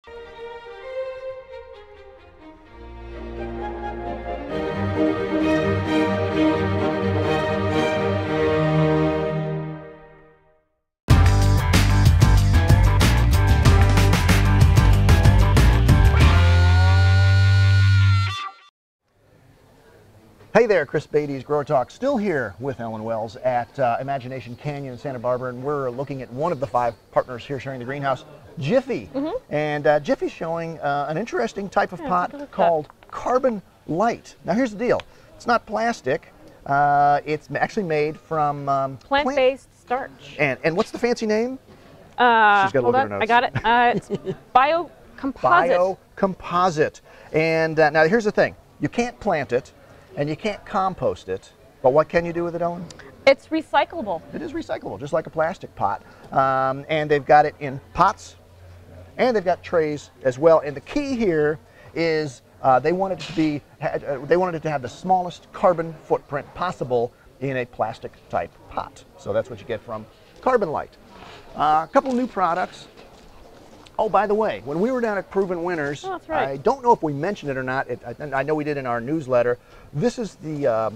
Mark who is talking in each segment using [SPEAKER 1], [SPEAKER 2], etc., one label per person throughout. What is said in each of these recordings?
[SPEAKER 1] Hey there, Chris Beatty's GrowerTalks, still here with Ellen Wells at Imagination Canyon in Santa Barbara, and we're looking at one of the 5 partners here sharing the greenhouse, Jiffy. And Jiffy's showing an interesting type of pot called Carbon Lite. Now here's the deal, it's not plastic, it's actually made from
[SPEAKER 2] plant-based starch.
[SPEAKER 1] And what's the fancy name? She's got to look at her notes.
[SPEAKER 2] I got it. It's biocomposite.
[SPEAKER 1] Biocomposite. And now here's the thing, you can't plant it, and you can't compost it, but what can you do with it, Ellen?
[SPEAKER 2] It's recyclable.
[SPEAKER 1] It is recyclable, just like a plastic pot. And they've got it in pots, and they've got trays as well. And the key here is they wanted it to have the smallest carbon footprint possible in a plastic type pot. So that's what you get from Carbon Lite. A couple new products. Oh, by the way, when we were down at Proven Winners,
[SPEAKER 2] that's right.
[SPEAKER 1] I don't know if we mentioned it or not. I know we did in our newsletter. This is the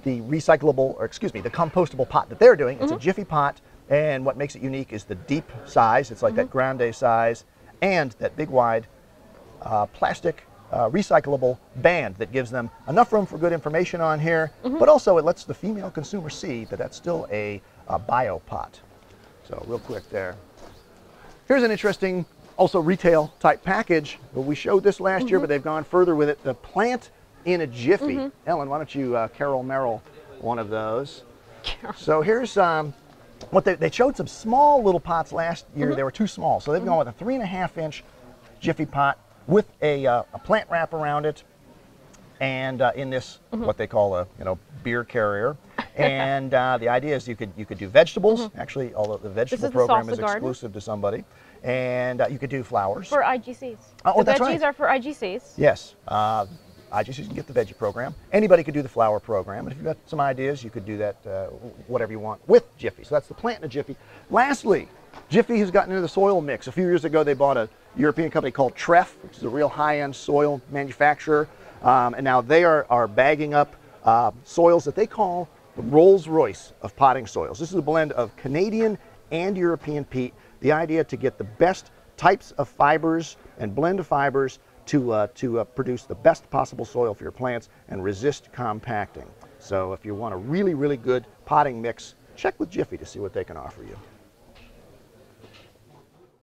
[SPEAKER 1] recyclable, or excuse me, the compostable pot that they're doing. It's a Jiffy pot, and what makes it unique is the deep size. It's like that grande size, and that big wide plastic recyclable band that gives them enough room for good information on here, but also it lets the female consumer see that that's still a bio pot. So real quick there. Here's an interesting, also retail type package. Well, we showed this last year, but they've gone further with it. The plant in a Jiffy. Ellen, why don't you Carol Merrill one of those? So here's what they showed some small little pots last year. They were too small, so they've gone with a 3.5-inch Jiffy pot with a plant wrap around it, and in this what they call a beer carrier. And the idea is you could do vegetables. Actually, although the vegetable program is exclusive to somebody, and you could do flowers
[SPEAKER 2] for IGCs.
[SPEAKER 1] Oh,
[SPEAKER 2] the
[SPEAKER 1] that's
[SPEAKER 2] veggies
[SPEAKER 1] right.
[SPEAKER 2] are for IGCs.
[SPEAKER 1] Yes, IGCs can get the veggie program. Anybody could do the flower program, and if you've got some ideas, you could do that whatever you want with Jiffy. So that's the plant in a Jiffy. Lastly, Jiffy has gotten into the soil mix. A few years ago, they bought a European company called Treff, which is a real high-end soil manufacturer, and now they are bagging up soils that they call the Rolls-Royce of potting soils. This is a blend of Canadian and European peat. The idea to get the best types of fibers and blend of fibers to produce the best possible soil for your plants and resist compacting. So if you want a really, really good potting mix, check with Jiffy to see what they can offer you.